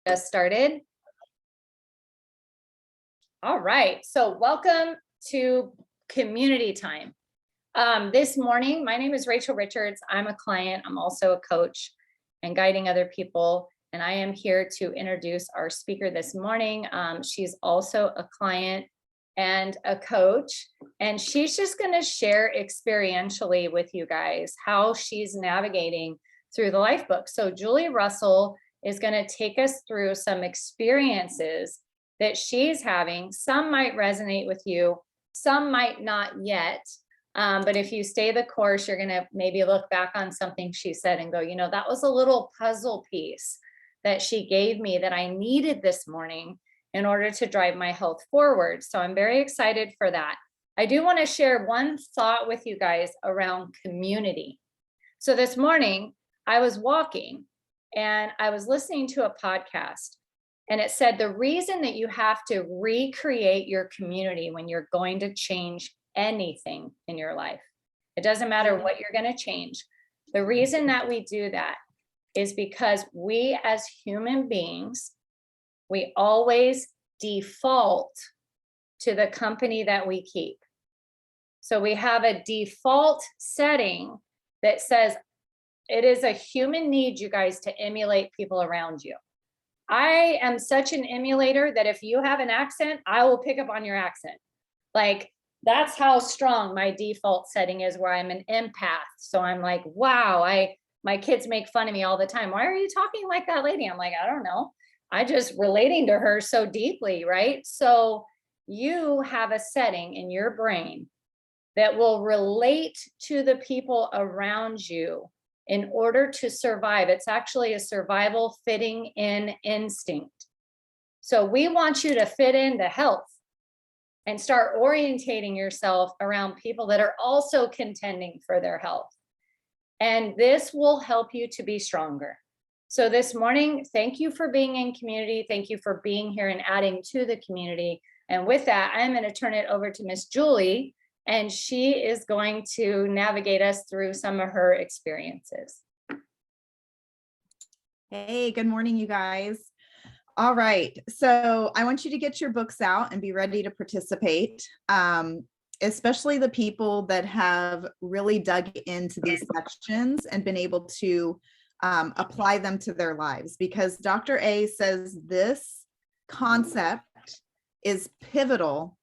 Just started. All right, so welcome to community time. This morning, my name is Rachel Richards. I'm a client. I'm also a coach and guiding other people. And I am here to introduce our speaker this morning. She's also a client and a coach, and she's just going to share experientially with you guys how she's navigating through the life book. So Julie Russell is going to take us through some experiences that she's having. Some might resonate with you, some might not yet. But if you stay the course, you're going to maybe look back on something she said and go, you know, that was a little puzzle piece that she gave me that I needed this morning in order to drive my health forward. So I'm very excited for that. I do want to share one thought with you guys around community. So this morning I was walking and I was listening to a podcast, and it said the reason that you have to recreate your community when you're going to change anything in your life, it doesn't matter what you're going to change. The reason that we do that is because we as human beings, we always default to the company that we keep. So we have a default setting that says it is a human need, you guys, to emulate people around you. I am such an emulator that if you have an accent, I will pick up on your accent. Like, that's how strong my default setting is, where I'm an empath. So I'm like, wow, my kids make fun of me all the time. Why are you talking like that lady? I'm like, I don't know. I just relating to her so deeply, right? So you have a setting in your brain that will relate to the people around you in order to survive. It's actually a survival fitting in instinct. So we want you to fit into health and start orientating yourself around people that are also contending for their health. And this will help you to be stronger. So this morning, thank you for being in community. Thank you for being here and adding to the community. And with that, I'm going to turn it over to Miss Julie, and she is going to navigate us through some of her experiences. Hey, good morning, you guys. All right, so I want you to get your books out and be ready to participate, especially the people that have really dug into these sections and been able to apply them to their lives, because Dr. A says this concept is pivotal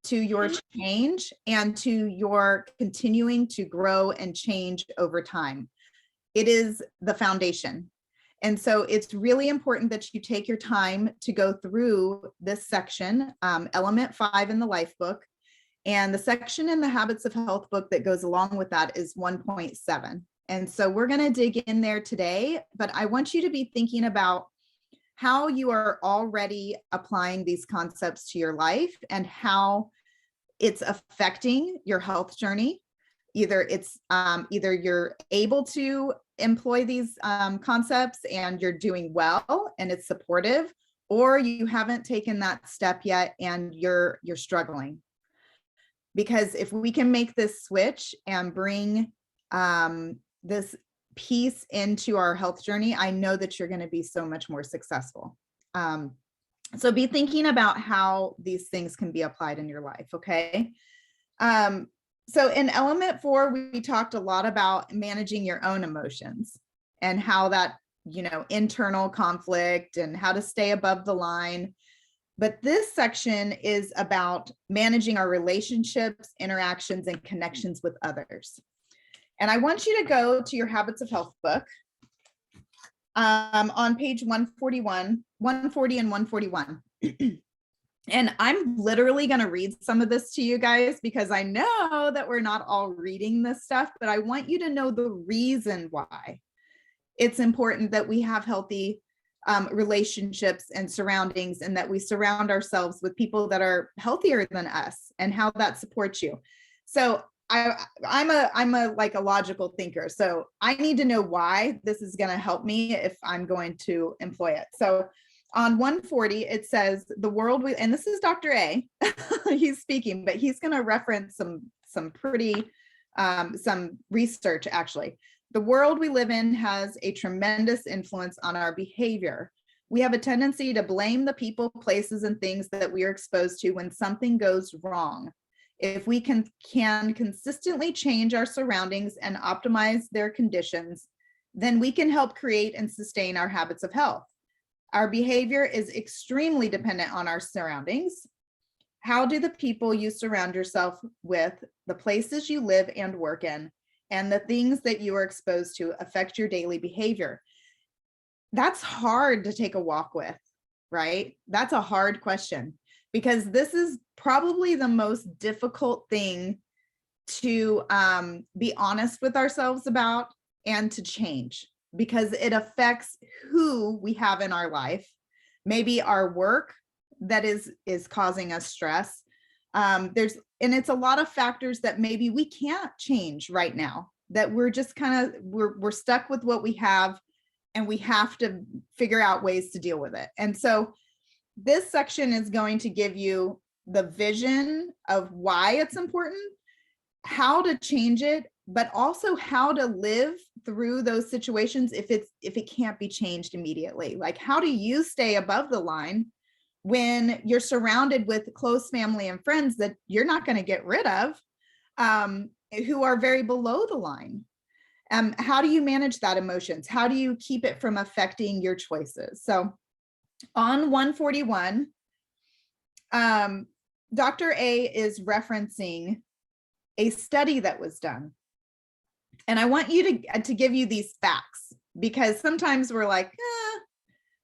to your change and to your continuing to grow and change over time. It is the foundation. And so it's really important that you take your time to go through this section, element 5 in the life book. And the section in the Habits of Health book that goes along with that is 1.7. And so we're going to dig in there today, but I want you to be thinking about how you are already applying these concepts to your life and how it's affecting your health journey. Either you're able to employ these concepts and you're doing well and it's supportive, or you haven't taken that step yet and you're struggling. Because if we can make this switch and bring this piece into our health journey, I know that you're going to be so much more successful. So be thinking about how these things can be applied in your life, okay? So in element 4, we talked a lot about managing your own emotions and how that, internal conflict and how to stay above the line. But this section is about managing our relationships, interactions, and connections with others. And I want you to go to your Habits of Health book on page 141, 140 and 141. And I'm literally going to read some of this to you guys because I know that we're not all reading this stuff, but I want you to know the reason why it's important that we have healthy relationships and surroundings, and that we surround ourselves with people that are healthier than us, and how that supports you. So I'm a like a logical thinker. So I need to know why this is going to help me if I'm going to employ it. So on 140, it says the world, and this is Dr. A, he's speaking, but he's going to reference some pretty, some research actually. The world we live in has a tremendous influence on our behavior. We have a tendency to blame the people, places, and things that we are exposed to when something goes wrong. If we can consistently change our surroundings and optimize their conditions, then we can help create and sustain our habits of health. Our behavior is extremely dependent on our surroundings. How do the people you surround yourself with, the places you live and work in, and the things that you are exposed to affect your daily behavior? That's hard to take a walk with, right? That's a hard question, because this is probably the most difficult thing to be honest with ourselves about and to change, because it affects who we have in our life, maybe our work that is causing us stress. And it's a lot of factors that maybe we can't change right now, that we're just we're stuck with what we have, and we have to figure out ways to deal with it. And so this section is going to give you the vision of why it's important, how to change it, but also how to live through those situations if it can't be changed immediately. Like, how do you stay above the line when you're surrounded with close family and friends that you're not going to get rid of, who are very below the line? How do you manage that emotions? How do you keep it from affecting your choices? So on 141, Dr. A is referencing a study that was done. And I want you to give you these facts, because sometimes we're like,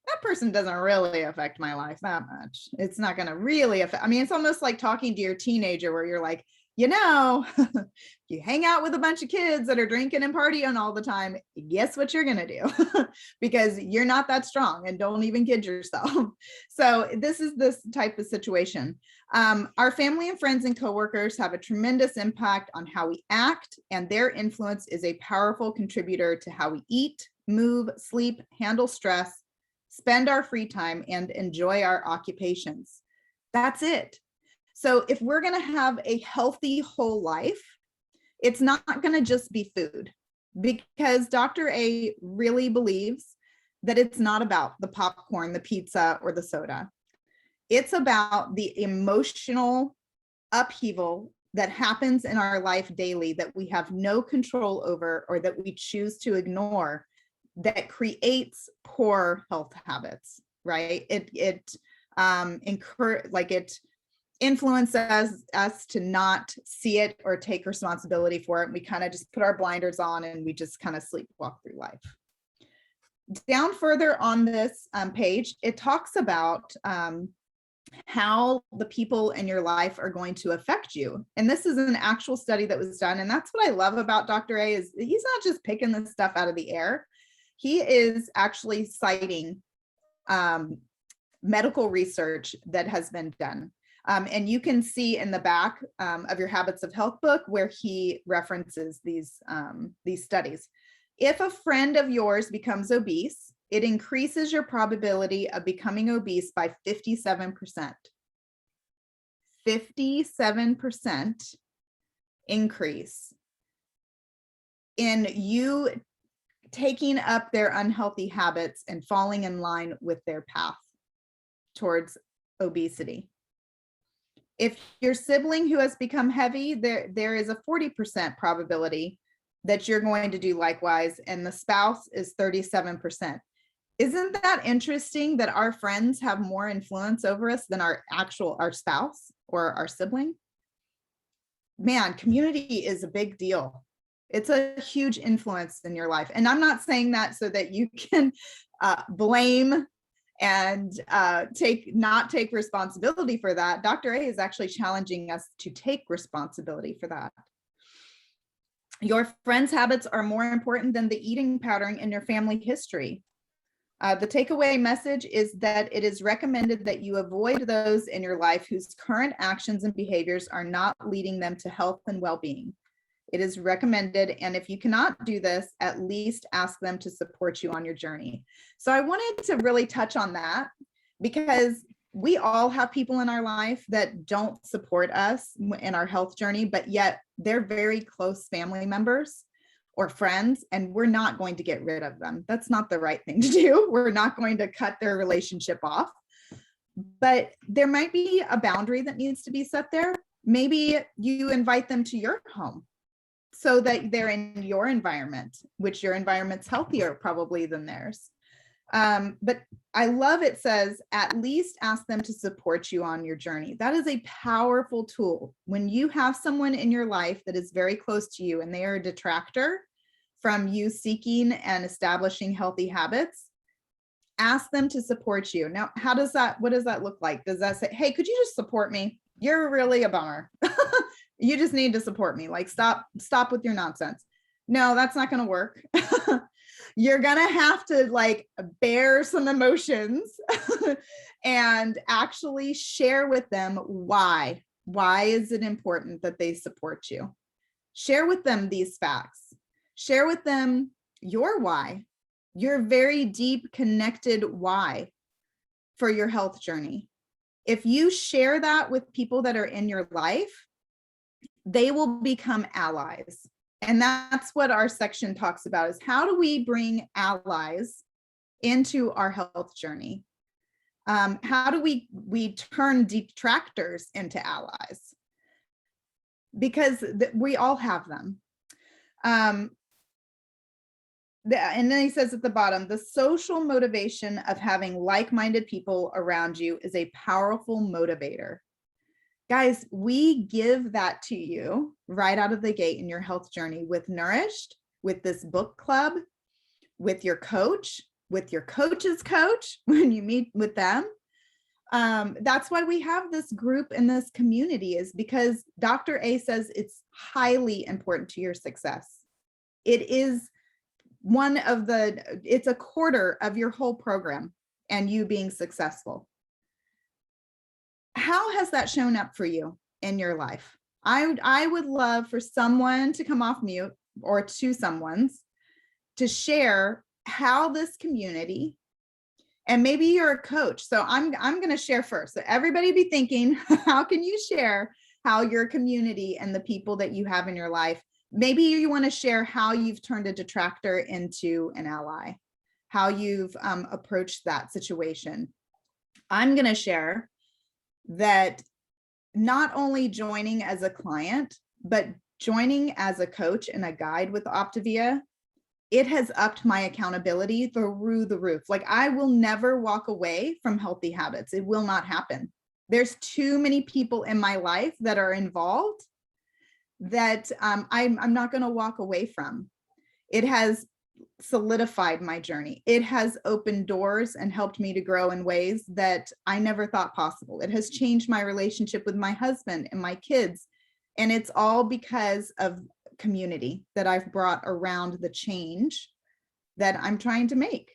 that person doesn't really affect my life that much. It's not going to really affect. I mean, it's almost like talking to your teenager where you're like, you hang out with a bunch of kids that are drinking and partying all the time, guess what you're going to do? Because you're not that strong, and don't even kid yourself. So this is this type of situation. Our family and friends and coworkers have a tremendous impact on how we act, and their influence is a powerful contributor to how we eat, move, sleep, handle stress, spend our free time, and enjoy our occupations. That's it. So if we're going to have a healthy whole life, it's not going to just be food, because Dr. A really believes that it's not about the popcorn, the pizza, or the soda. It's about the emotional upheaval that happens in our life daily that we have no control over, or that we choose to ignore, that creates poor health habits, right? It influences us to not see it or take responsibility for it. We kind of just put our blinders on, and we just kind of sleepwalk through life. Down further on this page, it talks about how the people in your life are going to affect you. And this is an actual study that was done. And that's what I love about Dr. A, is he's not just picking this stuff out of the air. He is actually citing medical research that has been done. And you can see in the back of your Habits of Health book where he references these studies. If a friend of yours becomes obese, it increases your probability of becoming obese by 57%. 57% increase in you taking up their unhealthy habits and falling in line with their path towards obesity. If your sibling who has become heavy, there is a 40% probability that you're going to do likewise, and the spouse is 37%. Isn't that interesting that our friends have more influence over us than our spouse or our sibling? Man, community is a big deal. It's a huge influence in your life. And I'm not saying that so that you can blame and not take responsibility for that. Dr. A is actually challenging us to take responsibility for that. Your friends' habits are more important than the eating pattern in your family history. The takeaway message is that it is recommended that you avoid those in your life whose current actions and behaviors are not leading them to health and well-being. It is recommended, and if you cannot do this, at least ask them to support you on your journey. So I wanted to really touch on that, because we all have people in our life that don't support us in our health journey, but yet they're very close family members, or friends, and we're not going to get rid of them. That's not the right thing to do. We're not going to cut their relationship off. But there might be a boundary that needs to be set there. Maybe you invite them to your home so that they're in your environment, which your environment's healthier probably than theirs. But I love it says, at least ask them to support you on your journey. That is a powerful tool. When you have someone in your life that is very close to you and they are a detractor from you seeking and establishing healthy habits, ask them to support you. Now, what does that look like? Does that say, hey, could you just support me? You're really a bummer. You just need to support me. Like, stop with your nonsense. No, that's not going to work. You're going to have to like bear some emotions and actually share with them why. Why is it important that they support you? Share with them these facts. Share with them your why, your very deep connected why for your health journey. If you share that with people that are in your life, they will become allies. And that's what our section talks about, is how do we bring allies into our health journey? How do we turn detractors into allies? Because we all have them. And then he says at the bottom, the social motivation of having like-minded people around you is a powerful motivator. Guys, we give that to you right out of the gate in your health journey with Nourished, with this book club, with your coach, with your coach's coach, when you meet with them. That's why we have this group and this community, is because Dr. A says it's highly important to your success. It is it's a quarter of your whole program and you being successful. How has that shown up for you in your life? I would love for someone to come off mute, or to someone's, to share how this community, and maybe you're a coach. So I'm going to share first. So everybody be thinking, how can you share how your community and the people that you have in your life, maybe you want to share how you've turned a detractor into an ally, how you've approached that situation. I'm going to share that not only joining as a client, but joining as a coach and a guide with Optavia, it has upped my accountability through the roof. Like, I will never walk away from healthy habits. It will not happen. There's too many people in my life that are involved that I'm not going to walk away from. It has solidified my journey. It has opened doors and helped me to grow in ways that I never thought possible. It has changed my relationship with my husband and my kids. And it's all because of community that I've brought around the change that I'm trying to make.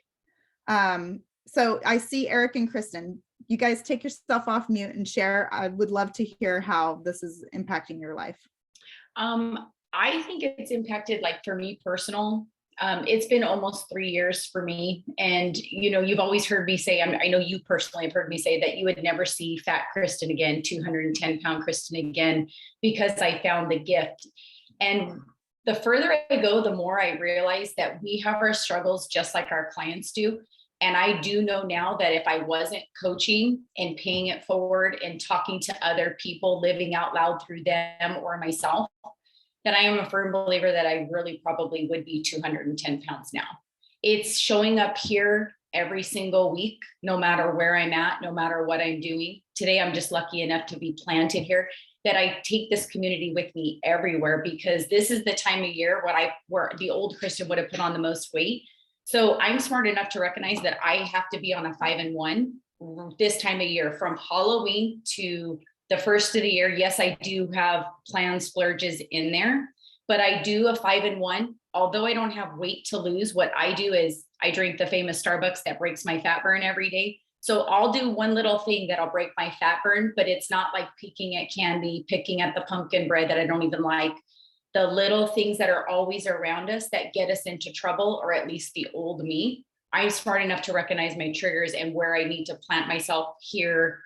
So I see Eric and Kristen, you guys take yourself off mute and share. I would love to hear how this is impacting your life. I think it's impacted, like, for me personal. It's been almost 3 years for me. And, you know, you've always heard me say, I know you personally have heard me say that you would never see fat Kristen again, 210-pound Kristen again, because I found the gift. And the further I go, the more I realize that we have our struggles just like our clients do. And I do know now that if I wasn't coaching and paying it forward and talking to other people, living out loud through them or myself, that I am a firm believer that I really probably would be 210 pounds now. It's showing up here every single week, no matter where I'm at, no matter what I'm doing. Today, I'm just lucky enough to be planted here, that I take this community with me everywhere, because this is the time of year where the old Kristen would have put on the most weight. So I'm smart enough to recognize that I have to be on a 5-in-1 this time of year, from Halloween to the first of the year. Yes, I do have planned splurges in there, but I do a 5-in-1. Although I don't have weight to lose, what I do is I drink the famous Starbucks that breaks my fat burn every day. So I'll do one little thing that'll break my fat burn, but it's not like picking at candy, picking at the pumpkin bread that I don't even like. The little things that are always around us that get us into trouble, or at least the old me. I'm smart enough to recognize my triggers and where I need to plant myself here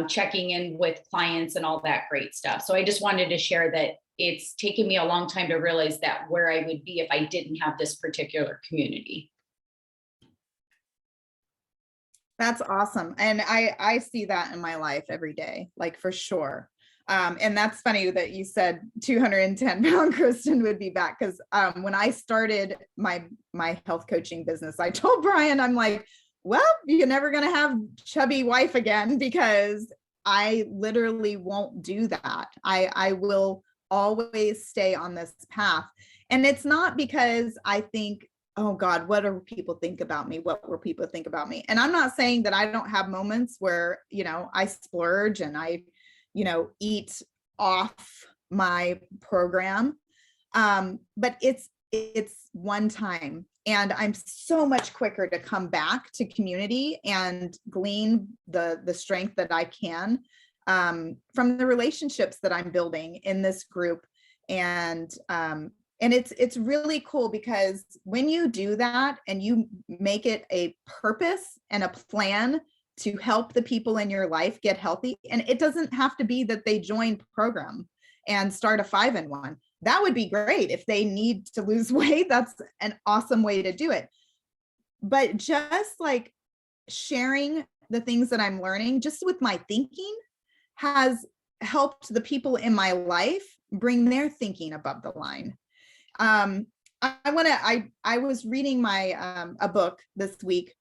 checking in with clients and all that great stuff. So I just wanted to share that it's taken me a long time to realize that where I would be if I didn't have this particular community. That's awesome. And I see that in my life every day, like for sure. And that's funny that you said 210-pound Kristen would be back, because when I started my health coaching business, I told Brian, I'm like, well, you're never going to have chubby wife again, because I literally won't do that. I will always stay on this path. And it's not because I think, oh God, what do people think about me? What will people think about me? And I'm not saying that I don't have moments where, I splurge and I, eat off my program. But it's one time. And I'm so much quicker to come back to community and glean the strength that I can from the relationships that I'm building in this group. And it's really cool, because when you do that and you make it a purpose and a plan to help the people in your life get healthy, and it doesn't have to be that they join program and start a 5-in-1. That would be great. If they need to lose weight, that's an awesome way to do it. But just like sharing the things that I'm learning just with my thinking has helped the people in my life bring their thinking above the line. I was reading a book this week,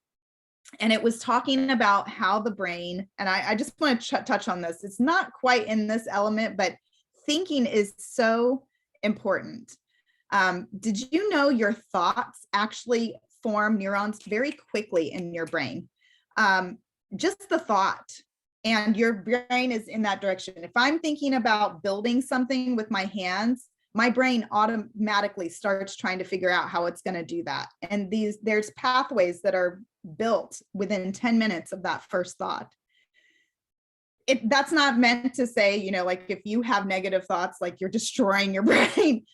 and it was talking about how the brain, and I just want to touch on this. It's not quite in this element, but thinking is so important. Did you know your thoughts actually form neurons very quickly in your brain? Just the thought, and your brain is in that direction. If I'm thinking about building something with my hands, my brain automatically starts trying to figure out how it's going to do that. And there's pathways that are built within 10 minutes of that first thought. That's not meant to say, like if you have negative thoughts, like you're destroying your brain.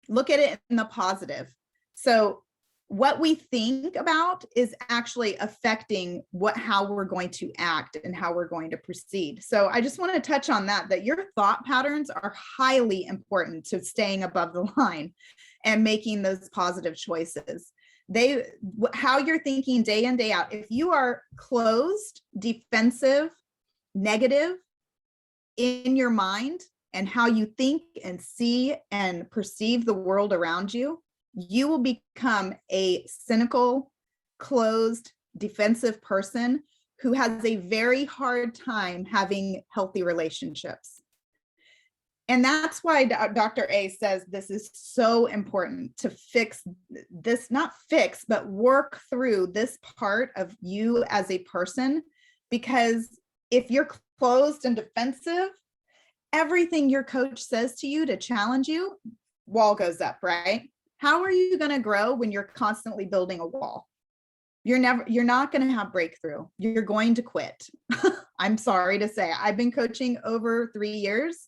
Look at it in the positive. So what we think about is actually affecting how we're going to act and how we're going to proceed. So I just want to touch on that your thought patterns are highly important to staying above the line and making those positive choices. How you're thinking day in, day out. If you are closed, defensive, negative in your mind and how you think and see and perceive the world around you, you will become a cynical, closed, defensive person who has a very hard time having healthy relationships. And that's why Dr. A says this is so important to fix this, not fix, but work through this part of you as a person, because if you're closed and defensive, everything your coach says to you to challenge you, wall goes up, right? How are you going to grow when you're constantly building a wall? You're not going to have breakthrough. You're going to quit. I'm sorry to say. I've been coaching over 3 years.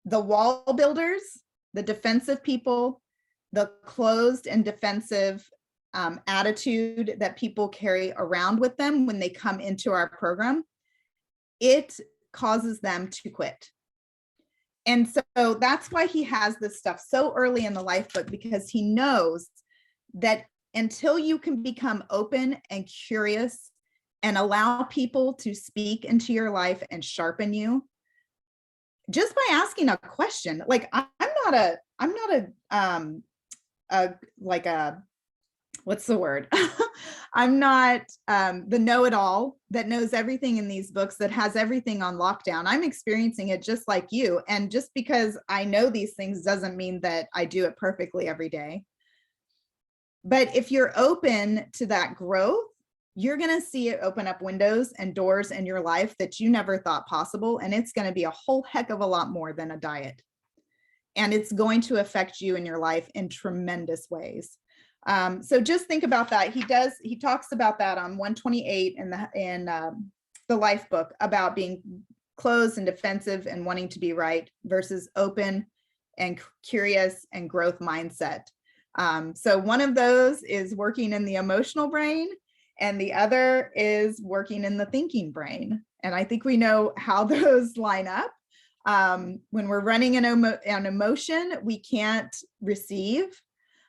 The wall builders, the defensive people, the closed and defensive attitude that people carry around with them when they come into our program, it causes them to quit. And so that's why he has this stuff so early in the life book, because he knows that until you can become open and curious and allow people to speak into your life and sharpen you, just by asking a question, like I'm not what's the word? I'm not the know-it-all that knows everything in these books, that has everything on lockdown. I'm experiencing it just like you. And just because I know these things doesn't mean that I do it perfectly every day. But if you're open to that growth, you're going to see it open up windows and doors in your life that you never thought possible. And it's going to be a whole heck of a lot more than a diet. And it's going to affect you in your life in tremendous ways. So just think about that. He talks about that on 128 in the life book, about being closed and defensive and wanting to be right versus open and curious and growth mindset. So one of those is working in the emotional brain, and the other is working in the thinking brain. And I think we know how those line up. When we're running an emotion, we can't receive.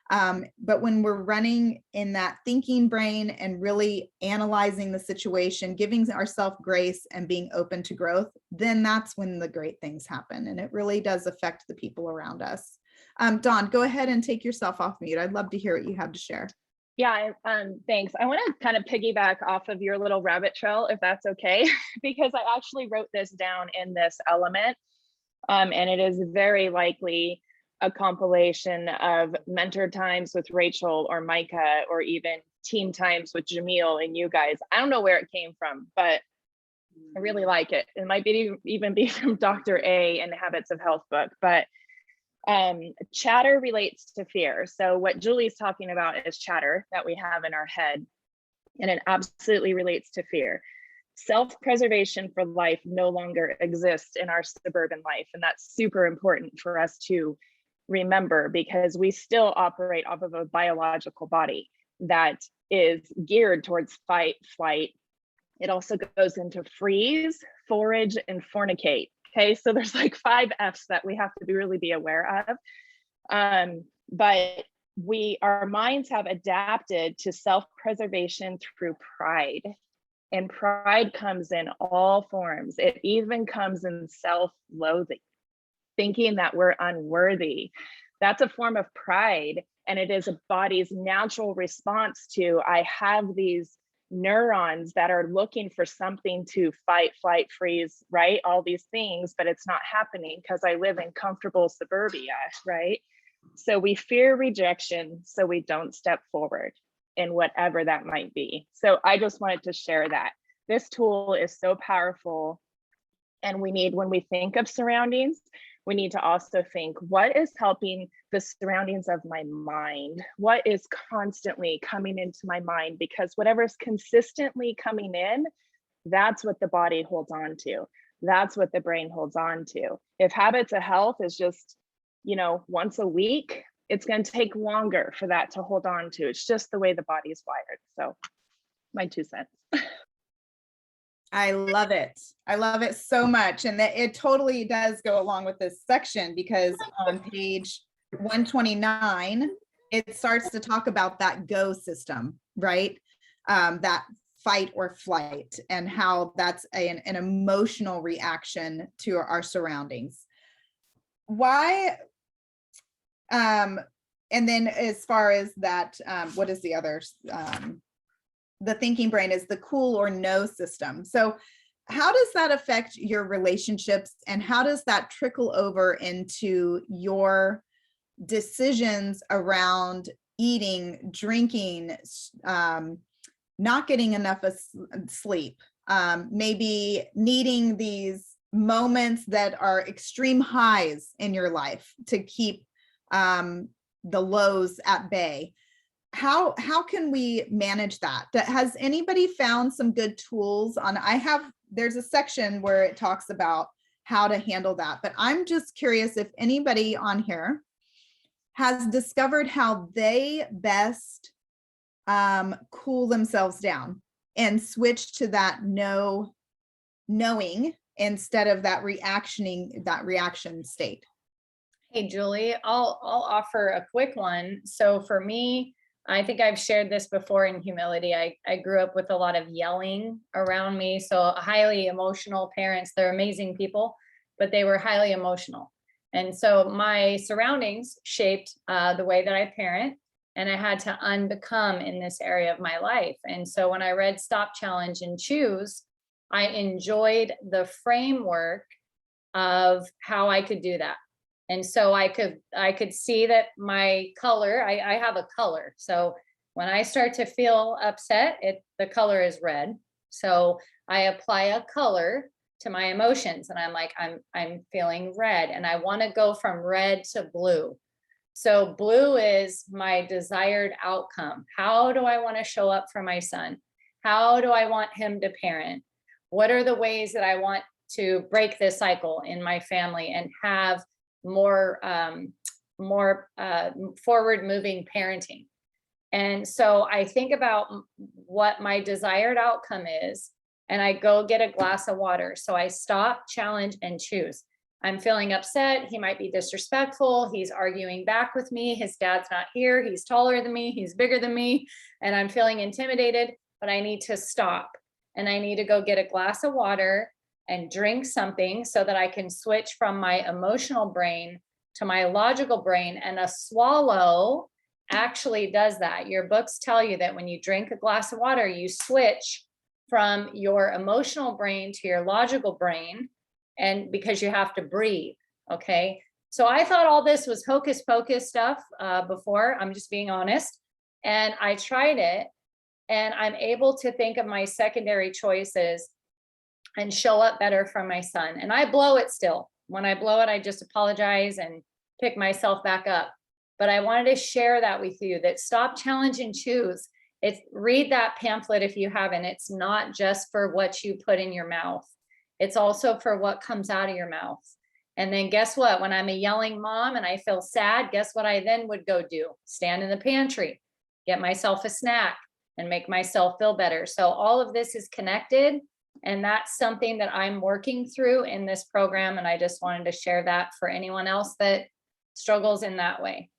But when we're running in that thinking brain and really analyzing the situation, giving ourselves grace and being open to growth, then that's when the great things happen. And it really does affect the people around us. Dawn, go ahead and take yourself off mute. I'd love to hear what you have to share. Yeah, thanks. I want to kind of piggyback off of your little rabbit trail, if that's okay, because I actually wrote this down in this element. And it is very likely a compilation of mentor times with Rachel or Micah, or even team times with Jamil and you guys. I don't know where it came from, but I really like it. It might even be from Dr. A in the Habits of Health book, but chatter relates to fear. So what Julie's talking about is chatter that we have in our head, and it absolutely relates to fear. Self-preservation for life no longer exists in our suburban life. And that's super important for us to remember, because we still operate off of a biological body that is geared towards fight, flight. It also goes into freeze, forage, and fornicate. Okay, so there's like 5 F's that we have to really be aware of. But our minds have adapted to self-preservation through pride. And pride comes in all forms. It even comes in self-loathing, thinking that we're unworthy. That's a form of pride. And it is a body's natural response to, I have these neurons that are looking for something to fight, flight, freeze, right? All these things, but it's not happening because I live in comfortable suburbia, right? So we fear rejection, so we don't step forward in whatever that might be. So I just wanted to share that. This tool is so powerful. And when we think of surroundings, we need to also think, what is helping the surroundings of my mind? What is constantly coming into my mind? Because whatever is consistently coming in, that's what the body holds on to. That's what the brain holds on to. If Habits of Health is just, once a week, it's going to take longer for that to hold on to. It's just the way the body is wired. So my 2 cents. I love it. I love it so much. And that it totally does go along with this section, because on page 129, it starts to talk about that go system, right? That fight or flight, and how that's an emotional reaction to our surroundings. Why? And then as far as that, what is the other? The thinking brain is the cool or no system. So how does that affect your relationships, and how does that trickle over into your decisions around eating, drinking, not getting enough sleep, maybe needing these moments that are extreme highs in your life to keep the lows at bay? How can we manage that? Has anybody found some good tools on? There's a section where it talks about how to handle that, but I'm just curious if anybody on here has discovered how they best cool themselves down and switch to that knowing instead of that reaction state. Hey, Julie, I'll offer a quick one. So for me, I think I've shared this before in humility. I grew up with a lot of yelling around me. So highly emotional parents. They're amazing people, but they were highly emotional. And so my surroundings shaped the way that I parent, and I had to unbecome in this area of my life. And so when I read Stop, Challenge, and Choose, I enjoyed the framework of how I could do that. And so I could see that my color, I have a color. So when I start to feel upset, the color is red. So I apply a color to my emotions, and I'm like, I'm feeling red, and I want to go from red to blue. So blue is my desired outcome. How do I want to show up for my son? How do I want him to parent? What are the ways that I want to break this cycle in my family and have more forward moving parenting? And so I think about what my desired outcome is, and I go get a glass of water. So I stop, challenge, and choose. I'm feeling upset. He might be disrespectful. He's arguing back with me. His dad's not here. He's taller than me. He's bigger than me. And I'm feeling intimidated, but I need to stop. And I need to go get a glass of water and drink something so that I can switch from my emotional brain to my logical brain. And a swallow actually does that. Your books tell you that when you drink a glass of water, you switch from your emotional brain to your logical brain, and because you have to breathe. Okay. So I thought all this was hocus pocus stuff before. I'm just being honest. And I tried it, and I'm able to think of my secondary choices and show up better for my son. And I blow it still. When I blow it, I just apologize and pick myself back up. But I wanted to share that with you, that stop, challenge, and choose. It's read that pamphlet if you haven't. It's not just for what you put in your mouth. It's also for what comes out of your mouth. And then guess what? When I'm a yelling mom and I feel sad, guess what I then would go do? Stand in the pantry, get myself a snack, and make myself feel better. So all of this is connected. And that's something that I'm working through in this program. And I just wanted to share that for anyone else that struggles in that way.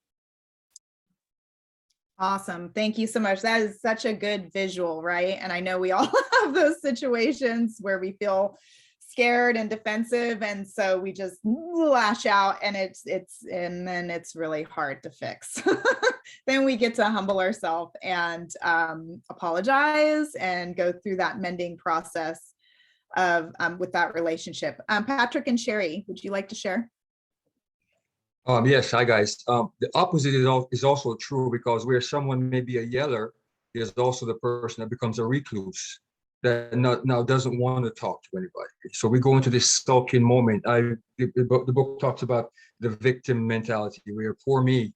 Awesome. Thank you so much. That is such a good visual, right? And I know we all have those situations where we feel scared and defensive, and so we just lash out, and and then it's really hard to fix. Then we get to humble ourselves and apologize and go through that mending process of with that relationship. Patrick and Sherry, would you like to share? Yes, hi guys. The opposite is also true, because where someone may be a yeller, there's also the person that becomes a recluse that now doesn't want to talk to anybody. So we go into this sulking moment. The book talks about the victim mentality, where poor me,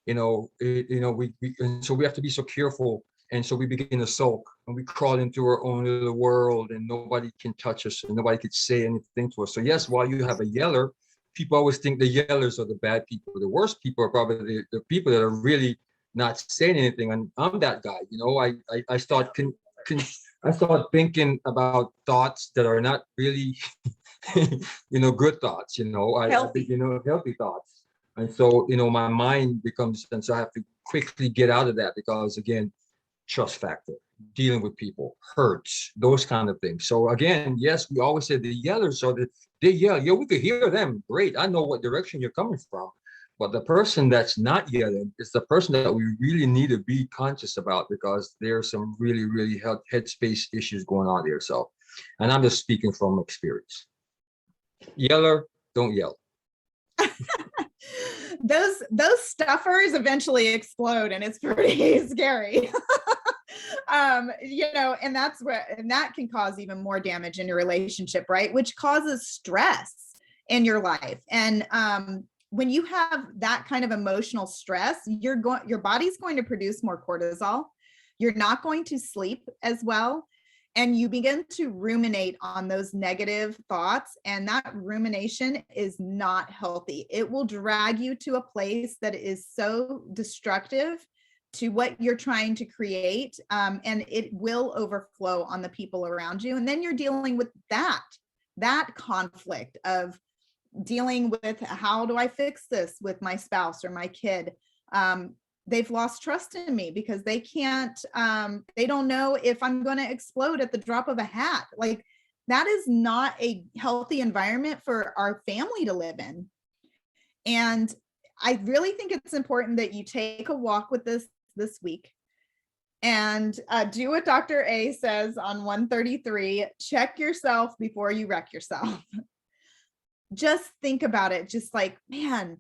and so we have to be so careful. And so we begin to sulk, and we crawl into our own little world, and nobody can touch us, and nobody can say anything to us. So yes, while you have a yeller, people always think the yellers are the bad people. The worst people are probably the people that are really not saying anything. And I'm that guy. I start thinking about thoughts that are not really, good thoughts. Healthy thoughts. And so, my mind becomes, and so I have to quickly get out of that, because again, trust factor, dealing with people, hurts, those kind of things. So again, yes, we always say the yellers are they yell. Yeah, we could hear them. Great. I know what direction you're coming from. But the person that's not yelling is the person that we really need to be conscious about, because there's some really, really headspace issues going on there. So, and I'm just speaking from experience. Yeller, don't yell. Those stuffers eventually explode, and it's pretty scary. And that can cause even more damage in your relationship, right? Which causes stress in your life. And when you have that kind of emotional stress, your body's going to produce more cortisol. You're not going to sleep as well. And you begin to ruminate on those negative thoughts. And that rumination is not healthy. It will drag you to a place that is so destructive to what you're trying to create. And it will overflow on the people around you. And then you're dealing with that conflict of dealing with, how do I fix this with my spouse or my kid? They've lost trust in me because they can't, they don't know if I'm going to explode at the drop of a hat. Like, that is not a healthy environment for our family to live in. And I really think it's important that you take a walk with this week and do what Dr. A says on 133, check yourself before you wreck yourself. Just think about it. Just like, man,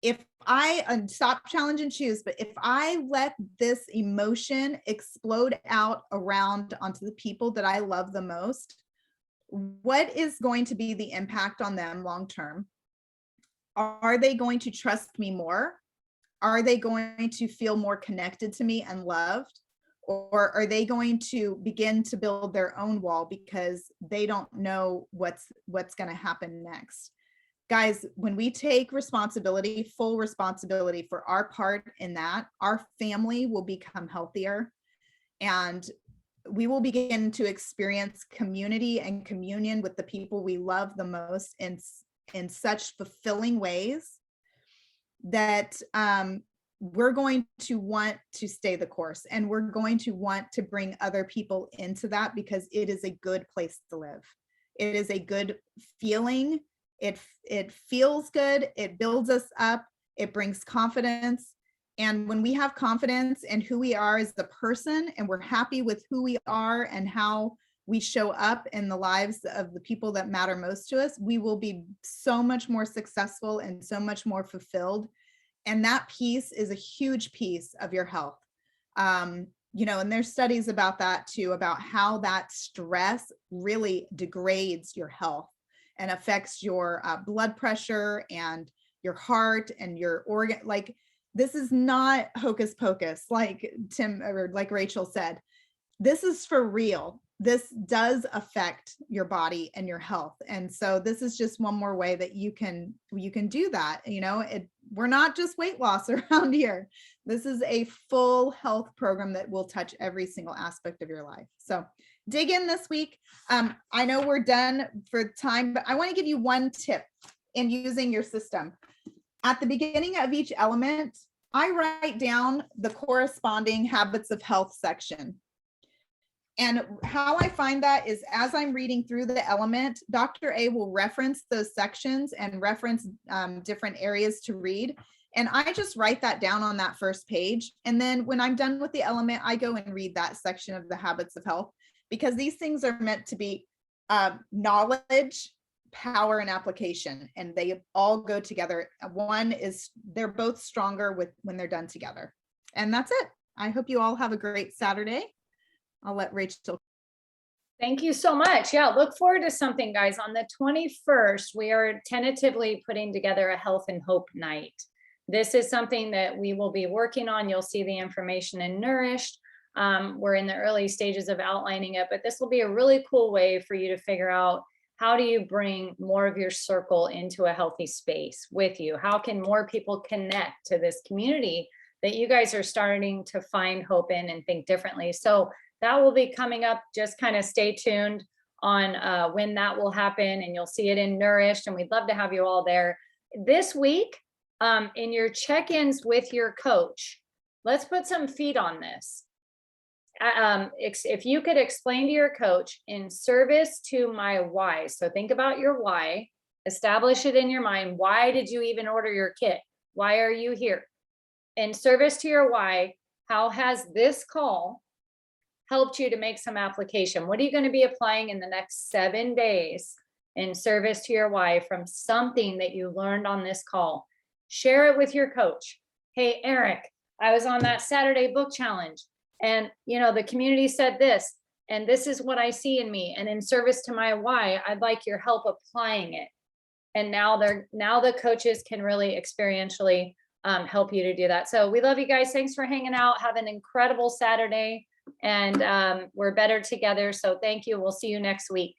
if I stop, challenge, and choose, but if I let this emotion explode out around onto the people that I love the most, what is going to be the impact on them long term? Are they going to trust me more? Are they going to feel more connected to me and loved? Or are they going to begin to build their own wall because they don't know what's going to happen next? guys, when we take responsibility, full responsibility for our part in that, our family will become healthier, and we will begin to experience community and communion with the people we love the most in such fulfilling ways that we're going to want to stay the course, and we're going to want to bring other people into that, because it is a good place to live. It is a good feeling. It feels good. It builds us up. It brings confidence. And when we have confidence in who we are as a person, and we're happy with who we are and how we show up in the lives of the people that matter most to us, we will be so much more successful and so much more fulfilled. And that piece is a huge piece of your health. You know, and there's studies about that too, about how that stress really degrades your health and affects your blood pressure and your heart and your organ. Like, this is not hocus pocus, like Tim or like Rachel said. This is for real. This does affect your body and your health. And so this is just one more way that you can do that. You know, we're not just weight loss around here. This is a full health program that will touch every single aspect of your life. So dig in this week. I know we're done for time, but I want to give you one tip in using your system. At the beginning of each element, I write down the corresponding habits of health section. And how I find that is, as I'm reading through the element, Dr. A will reference those sections and reference different areas to read. And I just write that down on that first page. And then when I'm done with the element, I go and read that section of the habits of health, because these things are meant to be knowledge, power, and application, and they all go together. They're both stronger when they're done together. And that's it. I hope you all have a great Saturday. I'll let Rachel. Thank you so much. Yeah, look forward to something, guys. On the 21st, we are tentatively putting together a health and hope night. This is something that we will be working on. You'll see the information in Nourished. We're in the early stages of outlining it, but this will be a really cool way for you to figure out, how do you bring more of your circle into a healthy space with you? How can more people connect to this community that you guys are starting to find hope in and think differently? So that will be coming up. Just kind of stay tuned on when that will happen, and you'll see it in Nourished, and we'd love to have you all there. This week, in your check-ins with your coach, let's put some feet on this. If you could explain to your coach, in service to my why. So think about your why, establish it in your mind. Why did you even order your kit? Why are you here? In service to your why, how has this call helped you to make some application? What are you going to be applying in the next 7 days in service to your why from something that you learned on this call? Share it with your coach. Hey, Eric, I was on that Saturday book challenge, and the community said this, and this is what I see in me, and in service to my why, I'd like your help applying it. And now the coaches can really experientially help you to do that. So we love you guys. Thanks for hanging out. Have an incredible Saturday, and we're better together. So thank you. We'll see you next week.